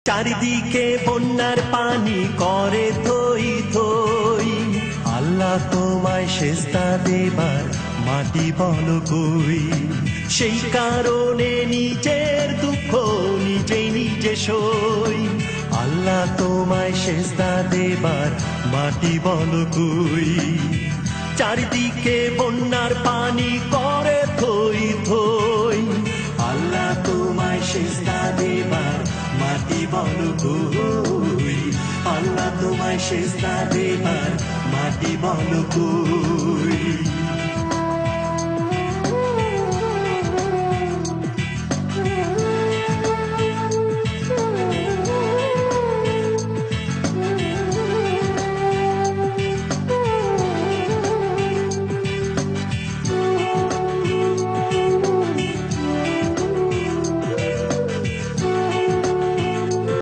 চারিদিকে বন্যার পানি করে থই থই, আল্লাহ তোমায় সেজদা দেবার মাটি বলো কই। সেই কারণে নিজের দুঃখ নিজেই নিজে সই, আল্লাহ তোমায় সেজদা দেবার মাটি বলো কই। চারিদিকে বন্যার পানি করে থই থই, আল্লাহ তোমায় সেজদা দেবার মাটি বলো কই। আল্লাহ তোমায় সেজদা দেবার মাটি বলো কই।